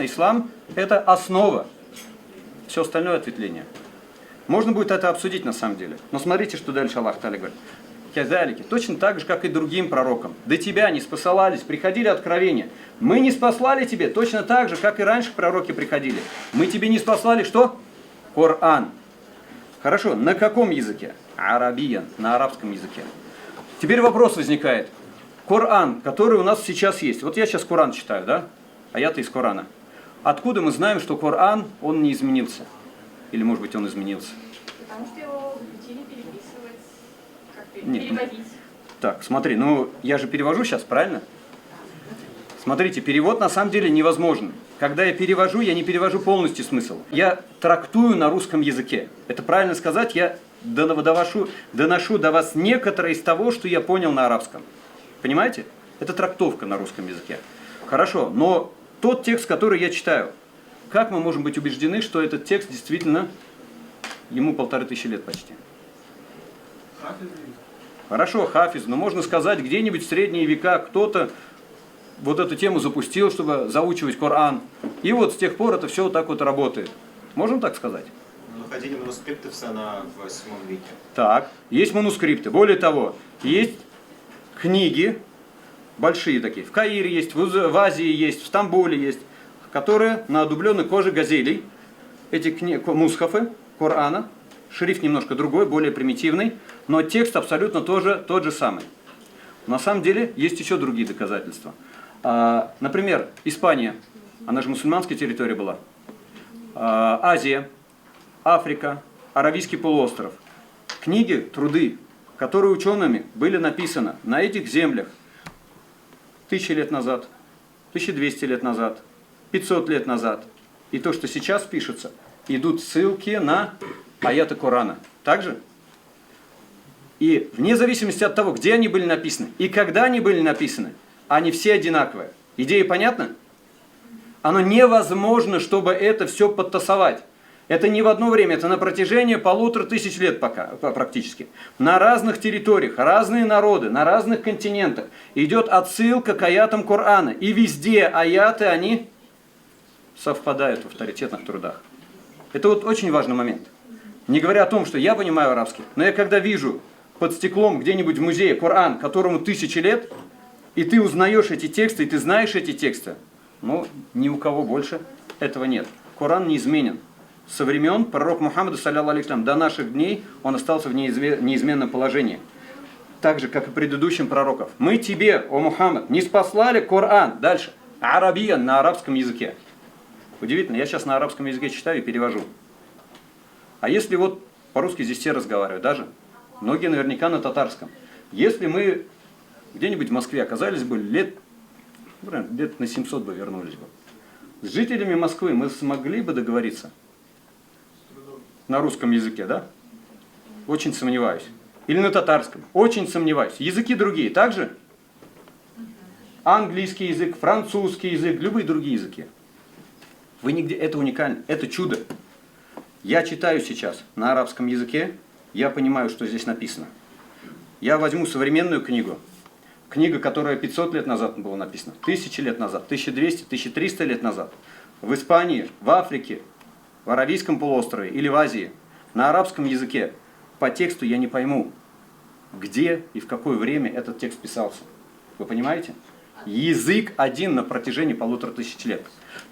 понятно, ислам это основа, все остальное ответвление. Можно будет это обсудить на самом деле. Но смотрите, что дальше Аллах Та'аля говорит. Казалики, точно так же, как и другим пророкам. До тебя не спосылались, приходили откровения. Мы не спаслали тебе точно так же, как и раньше пророки приходили. Мы тебе не спаслали что? Коран. Хорошо, на каком языке? Арабиян, на арабском языке. Теперь вопрос возникает. Коран, который у нас сейчас есть. Вот я сейчас Коран читаю, да? Аяты из Корана. Откуда мы знаем, что Коран, он не изменился? Или, может быть, он изменился? Потому что его учили переписывать, как Нет. переводить. Так, смотри, ну я же перевожу сейчас, правильно? Смотрите, перевод на самом деле невозможен. Когда я перевожу, я не перевожу полностью смысл. Я трактую на русском языке. Это правильно сказать, я доношу до вас некоторые из того, что я понял на арабском. Понимаете? Это трактовка на русском языке. Хорошо, но тот текст, который я читаю, как мы можем быть убеждены, что этот текст действительно, ему 1500 лет почти? Хорошо, хафиз, но можно сказать, где-нибудь в средние века кто-то вот эту тему запустил, чтобы заучивать Коран. И вот с тех пор это все вот так вот работает. Можем так сказать? Находили манускрипты в 8 веке. Так, есть манускрипты. Более того, есть книги, большие такие, в Каире есть, в Азии есть, в Стамбуле есть, которые на одубленной коже газелей, эти мусхафы Корана, шрифт немножко другой, более примитивный, но текст абсолютно тоже тот же самый. На самом деле есть еще другие доказательства. Например, Испания, она же мусульманская территория была, Азия, Африка, Аравийский полуостров. Книги, труды, которые учеными были написаны на этих землях 1000 лет назад, 1200 лет назад, 500 лет назад. И то, что сейчас пишется, идут ссылки на аяты Корана. Также? И вне зависимости от того, где они были написаны и когда они были написаны, они все одинаковые. Идея понятна? Оно невозможно, чтобы это все подтасовать. Это не в одно время, это на протяжении 1500 лет пока, практически. На разных территориях, разные народы, на разных континентах идет отсылка к аятам Корана. И везде аяты, они совпадают в авторитетных трудах. Это вот очень важный момент. Не говоря о том, что я понимаю арабский, но я когда вижу под стеклом где-нибудь в музее Коран, которому 1000 лет, и ты узнаешь эти тексты, и ты знаешь эти тексты, ну, ни у кого больше этого нет. Коран неизменен. Со времен пророка Мухаммада, саллиллаху до наших дней, он остался в неизменном положении. Так же, как и предыдущим пророков. Мы тебе, о Мухаммад, не спаслали Коран. Дальше. Арабиян на арабском языке. Удивительно, я сейчас на арабском языке читаю и перевожу. А если вот по-русски здесь все разговаривают, даже многие наверняка на татарском. Если мы где-нибудь в Москве оказались бы лет на 700 бы вернулись бы. С жителями Москвы мы смогли бы договориться? На русском языке, да? Очень сомневаюсь. Или на татарском. Очень сомневаюсь. Языки другие. Также английский язык, французский язык, любые другие языки. Вы нигде... Это уникально. Это чудо. Я читаю сейчас на арабском языке. Я понимаю, что здесь написано. Я возьму современную книгу. Книга, которая 500 лет назад была написана. 1000 лет назад. 1200, 1300 лет назад. В Испании, в Африке, в Аравийском полуострове или в Азии, на арабском языке, по тексту я не пойму, где и в какое время этот текст писался. Вы понимаете? Язык один на протяжении 1500 лет.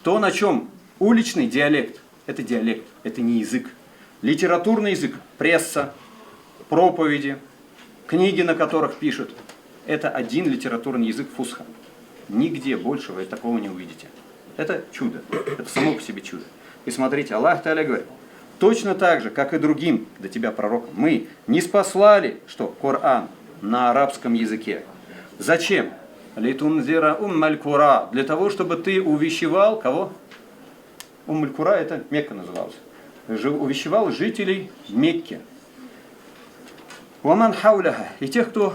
То, на чем уличный диалект, это не язык. Литературный язык, пресса, проповеди, книги, на которых пишут, это один литературный язык фусха. Нигде больше вы такого не увидите. Это чудо. Это само по себе чудо. И смотрите, Аллах Та'аля говорит, точно так же, как и другим до тебя пророкам, мы не спаслали, что Коран на арабском языке. Зачем? Литунзира уммаль кура. Для того, чтобы ты увещевал кого? Уммаль кура это Мекка называлась. Увещевал жителей Мекки. Уаман хауляха. И тех, кто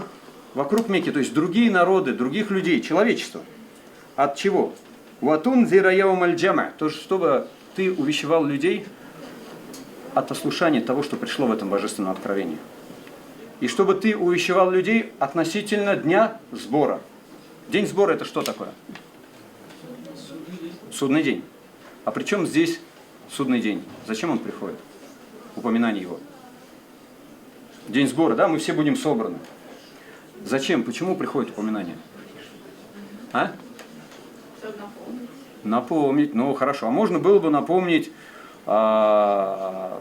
вокруг Мекки, то есть другие народы, других людей, человечество. От чего? Уатунзира яумаль джама. То, чтобы ты увещевал людей от послушания того, что пришло в этом божественном откровении. И чтобы ты увещевал людей относительно дня сбора. День сбора это что такое? Судный день. А при чем здесь судный день? Зачем он приходит? Упоминание его. День сбора, да, мы все будем собраны. Зачем? Почему приходит упоминание? А? Чтобы напомнить. Напомнить, ну хорошо. А можно было бы напомнить про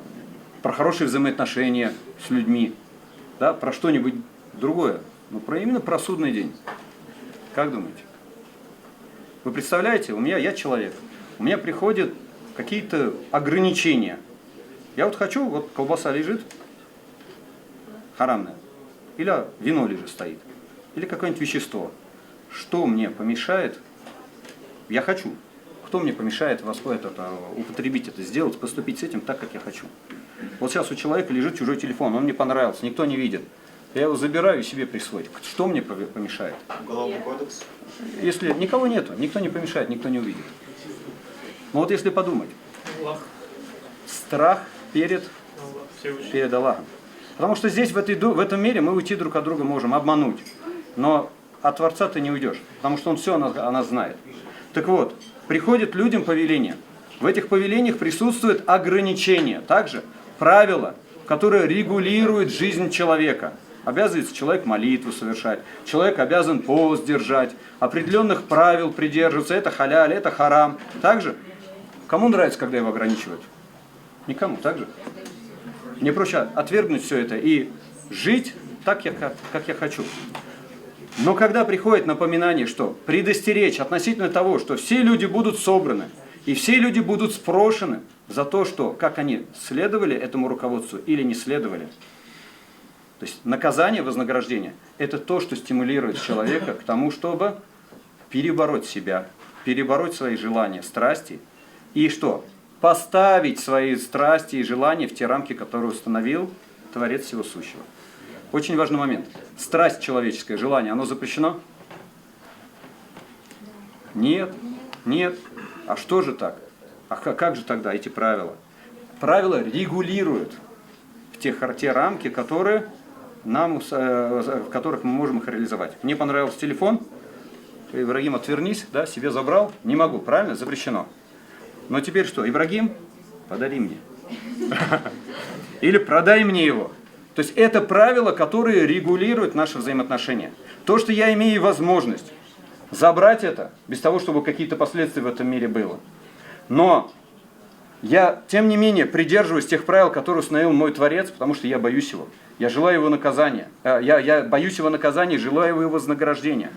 хорошие взаимоотношения с людьми, да, про что-нибудь другое. Ну, именно про судный день. Как думаете? Вы представляете, я человек, у меня приходят какие-то ограничения. Я вот хочу, вот колбаса лежит, харамная, или вино лежит, стоит, или какое-нибудь вещество. Что мне помешает? Я хочу. Кто мне помешает употребить это, сделать, поступить с этим так, как я хочу? Вот сейчас у человека лежит чужой телефон, он мне понравился, никто не видит. Я его забираю и себе присвоить. Что мне помешает? Уголовный кодекс. Если никого нету, никто не помешает, никто не увидит. Но вот если подумать, страх перед Аллахом. Потому что здесь, в этом мире, мы уйти друг от друга можем, обмануть. Но от Творца ты не уйдешь, потому что Он все о нас знает. Так вот, приходит людям повеление. В этих повелениях присутствует ограничение. Также правила, которые регулируют жизнь человека. Обязывается человек молитву совершать, человек обязан пост держать, определенных правил придерживаться, это халяль, это харам. Также, кому нравится, когда его ограничивают? Никому, так же? Мне проще отвергнуть все это и жить так, как я хочу. Но когда приходит напоминание, что предостеречь относительно того, что все люди будут собраны, и все люди будут спрошены за то, что, как они следовали этому руководству или не следовали. То есть наказание, вознаграждение – это то, что стимулирует человека к тому, чтобы перебороть себя, перебороть свои желания, страсти, и что? Поставить свои страсти и желания в те рамки, которые установил Творец Всего Сущего. Очень важный момент. Страсть человеческая, желание, оно запрещено? Нет, нет. А что же так? А как же тогда эти правила? Правила регулируют те рамки, в которых мы можем их реализовать. Мне понравился телефон, Ибрагим, отвернись, да, себе забрал, не могу, правильно? Запрещено. Но теперь что? Ибрагим, подари мне. Или продай мне его. То есть это правила, которые регулируют наши взаимоотношения. То, что я имею возможность забрать это, без того, чтобы какие-то последствия в этом мире было. Но я, тем не менее, придерживаюсь тех правил, которые установил мой Творец, потому что я боюсь его. Я желаю его наказания. Я боюсь его наказания, желаю его вознаграждения.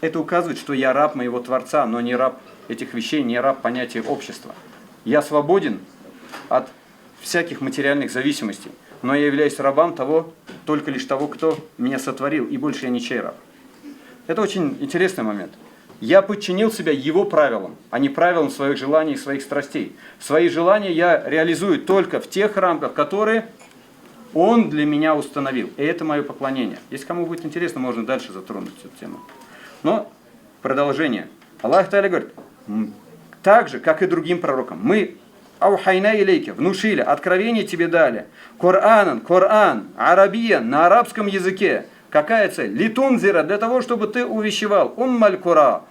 Это указывает, что я раб моего Творца, но не раб этих вещей, не раб понятия общества. Я свободен от всяких материальных зависимостей, но я являюсь рабом только лишь того, кто меня сотворил, и больше я ничей раб. Это очень интересный момент. Я подчинил себя его правилам, а не правилам своих желаний и своих страстей. Свои желания я реализую только в тех рамках, которые Он для меня установил. И это мое поклонение. Если кому будет интересно, можно дальше затронуть эту тему. Но продолжение. Аллах Та'аля говорит, так же, как и другим пророкам, мы аухайна илейке, внушили, откровение тебе дали. Коран, арабиян, на арабском языке. Какая цель? Литунзира, для того, чтобы ты увещевал. Уммаль-Кура,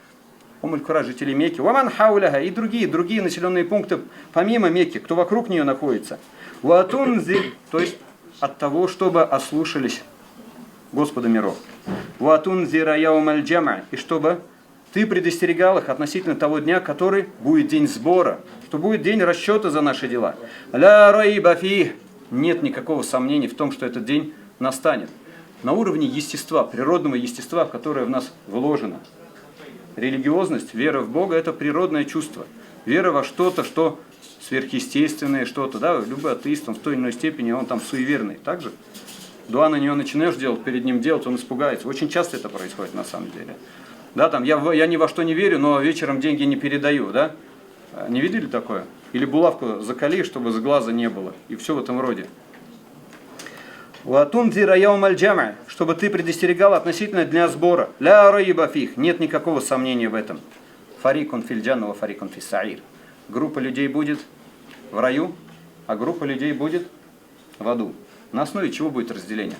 жители Мекки, Ваман хауляха, и другие населенные пункты, помимо Мекки, кто вокруг нее находится. Ватунзир, то есть от того, чтобы ослушались Господа миров. Ватунзира яумаль джама, и чтобы ты предостерегал их относительно того дня, который будет день сбора, что будет день расчета за наши дела. Ля райба фих, нет никакого сомнения в том, что этот день настанет. На уровне естества, природного естества, которое в нас вложено. Религиозность, вера в Бога – это природное чувство. Вера во что-то, что сверхъестественное, что-то. Да? Любой атеист, он в той или иной степени, он там суеверный. Так же? Дуа на него начинаешь делать, перед ним делать, он испугается. Очень часто это происходит на самом деле. Да, там, я ни во что не верю, но вечером деньги не передаю. Да? Не видели такое? Или булавку закали, чтобы с глаза не было. И все в этом роде. Чтобы ты предостерегал относительно дня сбора. Ля райба фих. Нет никакого сомнения в этом. Фарикун филь джанна ва фарикун фис саир. Группа людей будет в раю, а группа людей будет в аду. На основе чего будет разделение?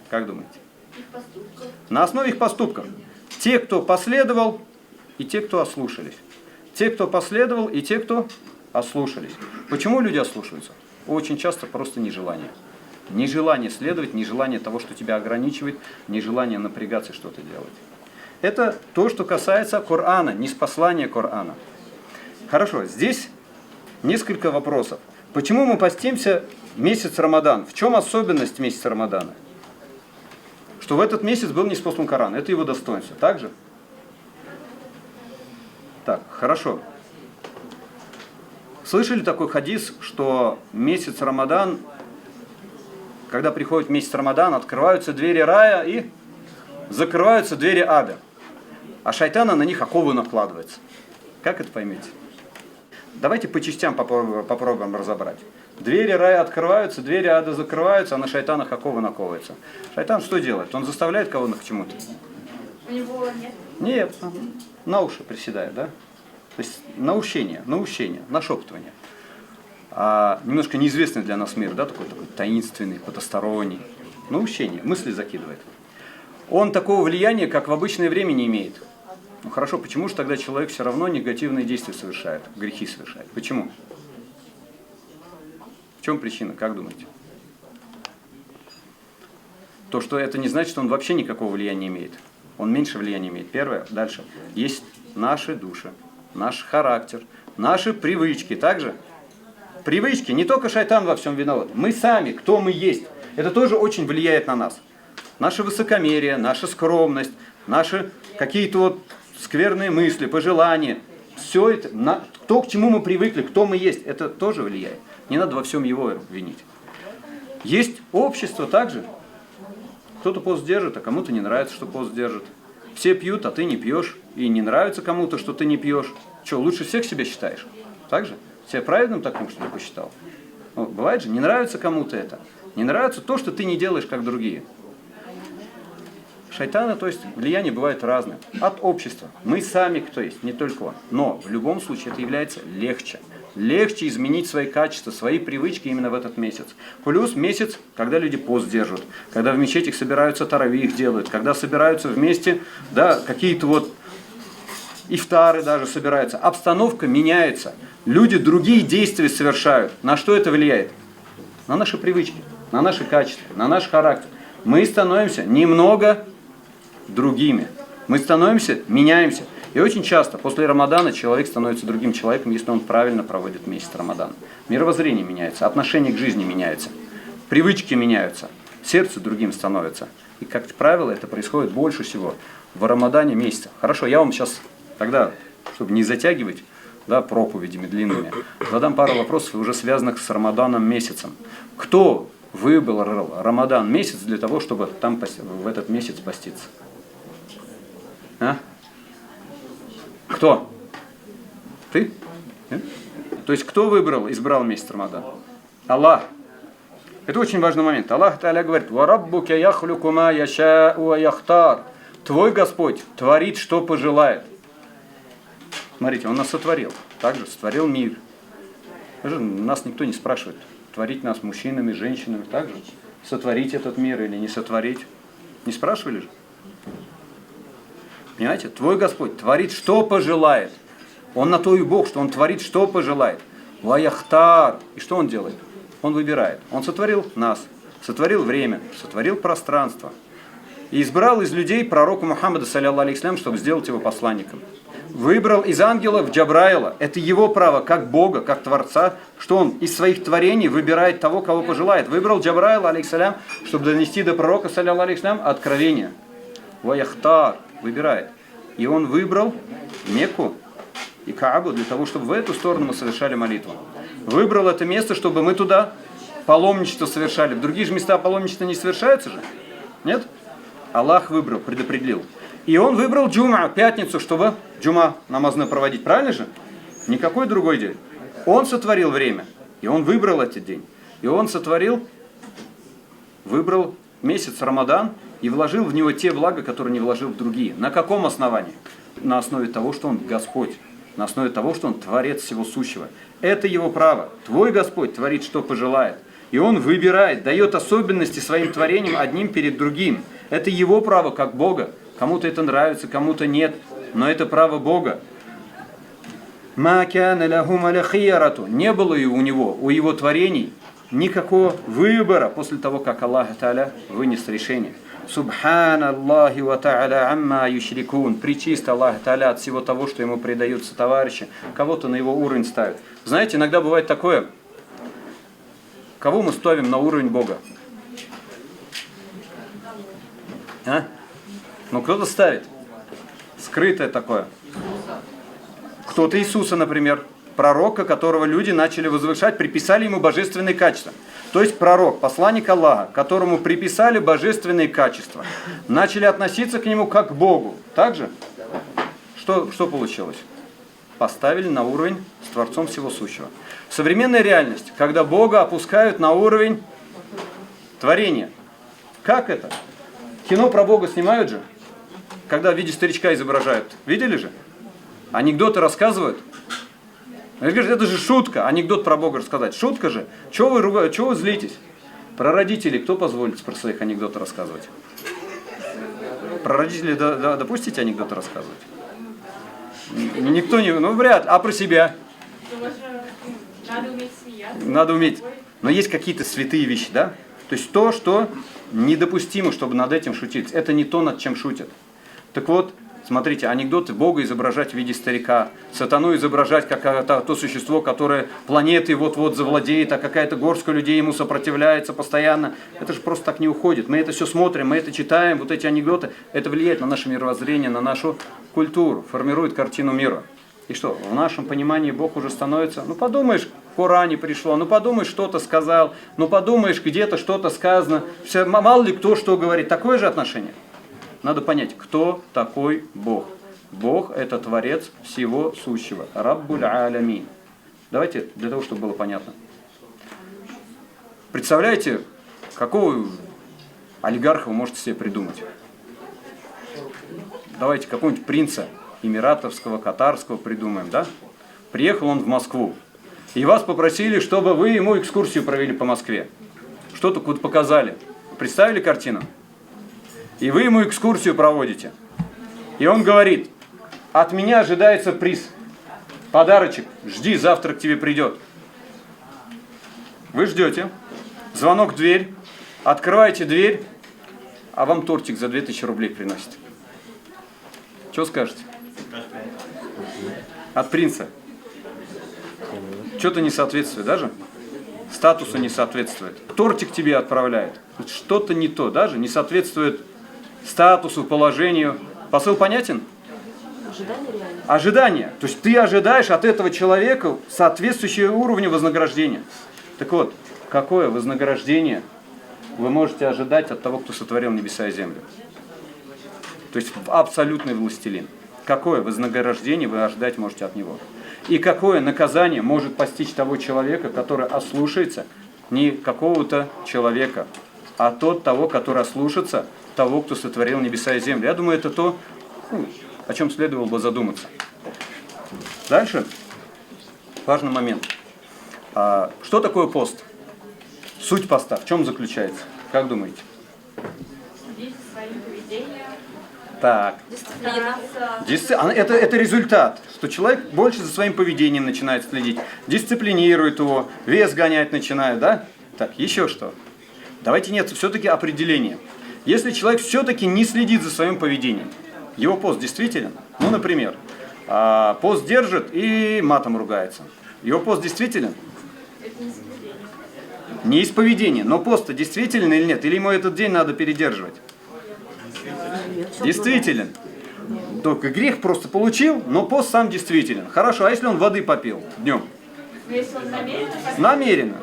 Как думаете? На основе их поступков. Те, кто последовал, и те, кто ослушались. Те, кто последовал, и те, кто ослушались. Почему люди ослушаются? Очень часто просто нежелание. Нежелание следовать, нежелание того, что тебя ограничивает, нежелание напрягаться и что-то делать. Это то, что касается Корана, ниспослания Корана. Хорошо, здесь несколько вопросов. Почему мы постимся месяц Рамадан? В чем особенность месяца Рамадана? Что в этот месяц был ниспослан Коран. Это его достоинство. Так же? Так, хорошо. Слышали такой хадис, что месяц Рамадан, когда приходит месяц Рамадан, открываются двери рая и закрываются двери ада. А шайтана на них оковы накладывается. Как это поймете? Давайте по частям попробуем разобрать. Двери рая открываются, двери ада закрываются, а на шайтанах оковы наковываются. Шайтан что делает? Он заставляет кого-то к чему-то? У него нет. Нет, на уши приседает, да? То есть наущение, нашептывание. А немножко неизвестный для нас мир, да, такой таинственный, потусторонний. Наущение, мысли закидывает. Он такого влияния, как в обычное время, не имеет. Ну хорошо, почему же тогда человек все равно негативные действия совершает, грехи совершает? Почему? В чем причина, как думаете? То, что это не значит, что он вообще никакого влияния не имеет. Он меньше влияния имеет. Первое, дальше. Есть наши души, наш характер, наши привычки. Также привычки, не только шайтан во всем виноват. Мы сами, кто мы есть. Это тоже очень влияет на нас. Наше высокомерие, наша скромность, наши какие-то вот скверные мысли, пожелания. Все это, то, к чему мы привыкли, кто мы есть, это тоже влияет. Не надо во всем его винить. Есть общество также. Кто-то пост держит, а кому-то не нравится, что пост держит. Все пьют, а ты не пьешь. И не нравится кому-то, что ты не пьешь. Что, лучше всех себя считаешь? Так же? Себя праведным таким, что ли, посчитал? Ну, бывает же, не нравится кому-то это. Не нравится то, что ты не делаешь, как другие. Шайтана, то есть влияние бывает разное. От общества. Мы сами кто есть, не только он. Но в любом случае это является легче. Легче изменить свои качества, свои привычки именно в этот месяц. Плюс месяц, когда люди пост держат, когда в мечетях собираются таравих делают, когда собираются вместе, да, какие-то вот ифтары даже собираются. Обстановка меняется. Люди другие действия совершают. На что это влияет? На наши привычки, на наши качества, на наш характер. Мы становимся немного другими. Мы становимся, меняемся. И очень часто после Рамадана человек становится другим человеком, если он правильно проводит месяц Рамадана. Мировоззрение меняется, отношение к жизни меняется, привычки меняются, сердце другим становится. И, как правило, это происходит больше всего в Рамадане месяца. Хорошо, я вам сейчас тогда, чтобы не затягивать, да, проповедями длинными, задам пару вопросов, уже связанных с Рамаданом месяцем. Кто выбрал Рамадан месяц для того, чтобы там в этот месяц поститься? А? Кто? Ты? Нет? То есть кто избрал месяц Рамадан? Аллах. Это очень важный момент. Аллах Та'аля говорит: «Вараббука яхлюку ма яша'у ва яхтар». Твой Господь творит, что пожелает. Смотрите, Он нас сотворил. Также сотворил мир. Нас никто не спрашивает, творить нас мужчинами, женщинами. Также сотворить этот мир или не сотворить. Не спрашивали же? Понимаете? Твой Господь творит, что пожелает. Он на то и Бог, что Он творит, что пожелает. Ваяхтар. И что Он делает? Он выбирает. Он сотворил нас, сотворил время, сотворил пространство. И избрал из людей пророка Мухаммада, саллиллаху алейхи ва саллям, чтобы сделать его посланником. Выбрал из ангелов Джабраила. Это его право, как Бога, как Творца, что он из своих творений выбирает того, кого пожелает. Выбрал Джабраила, алейхиссалям, чтобы донести до пророка, саллиллаху алейхи ва саллям, откровение. Ваяхтар. Выбирает. И он выбрал Мекку и Каабу для того, чтобы в эту сторону мы совершали молитву. Выбрал это место, чтобы мы туда паломничество совершали. В другие же места паломничества не совершаются же? Нет? Аллах выбрал, предопределил. И он выбрал джума, пятницу, чтобы джума намазную проводить. Правильно же? Никакой другой день. Он сотворил время. И он выбрал этот день. И он выбрал месяц Рамадан и вложил в него те блага, которые не вложил в другие. На каком основании? На основе того, что Он Господь. На основе того, что Он Творец всего сущего. Это Его право. Твой Господь творит, что пожелает. И Он выбирает, дает особенности своим творениям одним перед другим. Это Его право, как Бога. Кому-то это нравится, кому-то нет. Но это право Бога. ма кяна лахум аля хиярату. Не было и у него, у его творений, никакого выбора после того, как Аллах Та'аля вынес решение. Субханаллахи ва та'аля амма юшрикун. Причист Аллах Та'аля от всего того, что ему предаются товарищи. Кого-то на его уровень ставят. Знаете, иногда бывает такое. Кого мы ставим на уровень Бога? А? Ну, кто-то ставит. Скрытое такое. Кто-то Иисуса, например. Пророка, которого люди начали возвышать, приписали ему божественные качества. То есть пророк, посланник Аллаха, которому приписали божественные качества. Начали относиться к нему как к Богу. Так же? Что получилось? Поставили на уровень с Творцом Всего Сущего. Современная реальность, когда Бога опускают на уровень творения. Как это? Кино про Бога снимают же, когда в виде старичка изображают. Видели же? Анекдоты рассказывают. Они говорят, это же шутка, анекдот про Бога рассказать. Шутка же. Чего вы ругаете, чего вы злитесь? Про родителей кто позволит про своих анекдоты рассказывать? Про родителей допустите анекдоты рассказывать? Никто не... Ну, вряд ли. А про себя? Надо уметь смеяться. Надо уметь. Но есть какие-то святые вещи, да? То есть то, что недопустимо, чтобы над этим шутить. Это не то, над чем шутят. Так вот, смотрите, анекдоты Бога изображать в виде старика, сатану изображать как то существо, которое планетой вот-вот завладеет, а какая-то горстка людей ему сопротивляется постоянно. Это же просто так не уходит. Мы это все смотрим, мы это читаем, вот эти анекдоты. Это влияет на наше мировоззрение, на нашу культуру, формирует картину мира. И что, в нашем понимании Бог уже становится, ну подумаешь, в Коране пришло, ну подумаешь, что-то сказал, ну подумаешь, где-то что-то сказано. Все, мало ли кто что говорит. Такое же отношение. Надо понять, кто такой Бог. Бог – это Творец всего сущего. Раббуль алямин. Давайте, для того, чтобы было понятно. Представляете, какого олигарха вы можете себе придумать? Давайте какого-нибудь принца эмиратовского, катарского придумаем, да? Приехал он в Москву. И вас попросили, чтобы вы ему экскурсию провели по Москве. Что-то куда показали. Представили картину? И вы ему экскурсию проводите. И он говорит, от меня ожидается приз. Подарочек, жди, завтра к тебе придет. Вы ждете. Звонок в дверь. Открываете дверь, а вам тортик за 2000 рублей приносит. Что скажете? От принца. Что-то не соответствует даже? Статусу не соответствует. Тортик тебе отправляет. Что-то не то, даже не соответствует статусу, положению. Посыл понятен? Ожидание реально. Ожидание. То есть ты ожидаешь от этого человека соответствующее уровню вознаграждения. Так вот, какое вознаграждение вы можете ожидать от того, кто сотворил небеса и землю? То есть абсолютный властелин. Какое вознаграждение вы ожидать можете от него? И какое наказание может постичь того человека, который ослушается не какого-то человека, а того, который ослушается того, кто сотворил небеса и землю. Я думаю, это то, о чем следовало бы задуматься. Дальше. Важный момент. Что такое пост? Суть поста в чем заключается? Как думаете? Следить за своим поведением. Так. Стараться. Это результат, что человек больше за своим поведением начинает следить, дисциплинирует его, вес гонять начинает, да? Так, еще что? Давайте нет, все-таки определение. Если человек все-таки не следит за своим поведением, его пост действителен? Ну, например, пост держит и матом ругается. Его пост действителен? Это не соблюдение. Не из поведения, но пост-то действителен или нет? Или ему этот день надо передерживать? Действителен. Только грех просто получил, но пост сам действителен. Хорошо, а если он воды попил днем? Но если он намеренно попил, Намеренно.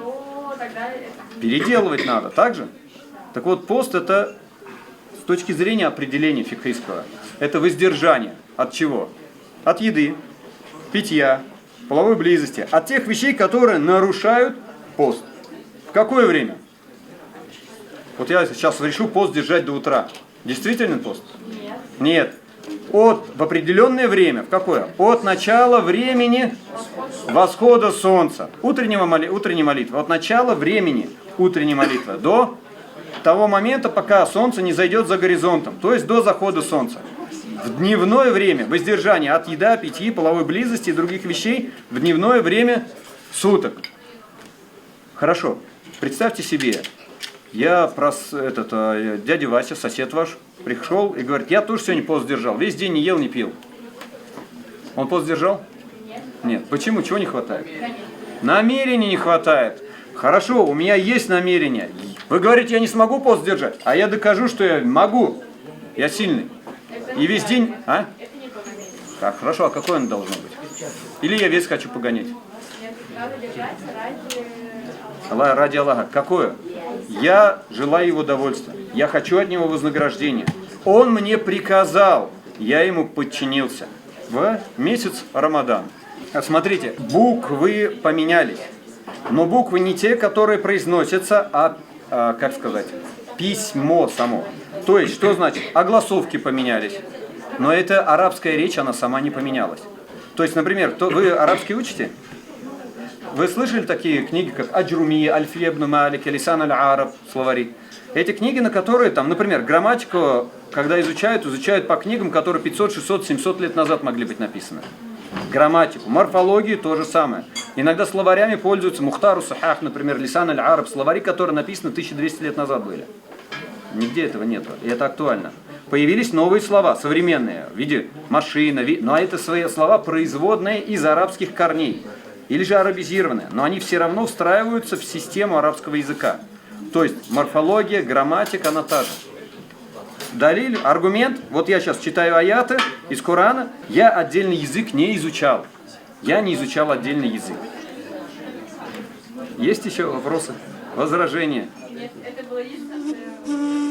то тогда это... Переделывать надо, так же? Так вот, пост это, с точки зрения определения фикхийского, это воздержание. От чего? От еды, питья, половой близости. От тех вещей, которые нарушают пост. В какое время? Вот я сейчас решу пост держать до утра. Действительно пост? Нет. Нет. В определенное время. В какое? От начала времени восхода солнца. Утренней молитвы. От начала времени утренней молитвы до того момента, пока солнце не зайдет за горизонтом. То есть до захода солнца. в дневное время воздержание от еда, питья, половой близости и других вещей в дневное время суток. Хорошо, представьте себе, дядя Вася, сосед ваш, пришел и говорит, я тоже сегодня пост держал, весь день не ел, не пил. Он пост держал? Нет. Почему? Чего не хватает? Намерения не хватает. Хорошо, у меня есть намерение. Вы говорите, я не смогу пост держать, а я докажу, что я могу. Я сильный. И весь день... А? Это не по намерению. Так, хорошо, а какое оно должно быть? Или я вес хочу погонять? Нет, надо держать ради... Ради Аллаха. Какое? Я желаю его довольства. Я хочу от него вознаграждения. Он мне приказал. Я ему подчинился. В месяц Рамадан. Смотрите, буквы поменялись. Но буквы не те, которые произносятся, как сказать, письмо само. То есть, что значит? Огласовки поменялись. Но это арабская речь, она сама не поменялась. То есть, например, вы арабский учите? Вы слышали такие книги, как Аджруми, Альфия ибн Малик, Лисан аль-Араб, словари? Эти книги, на которые, там, например, грамматику, когда изучают по книгам, которые 500, 600, 700 лет назад могли быть написаны. Грамматику, морфологию то же самое. Иногда словарями пользуются Мухтару Сахах, например, Лисан аль-Араб, словари, которые написаны 1200 лет назад были. Нигде этого нету, и это актуально. Появились новые слова, современные, в виде машина, но это свои слова производные из арабских корней, или же арабизированные, но они все равно встраиваются в систему арабского языка. То есть морфология, грамматика, она та же. Далиль, аргумент, вот я сейчас читаю аяты из Корана, я отдельный язык не изучал. Я не изучал отдельный язык. Есть еще вопросы, возражения? Нет, это было единственное...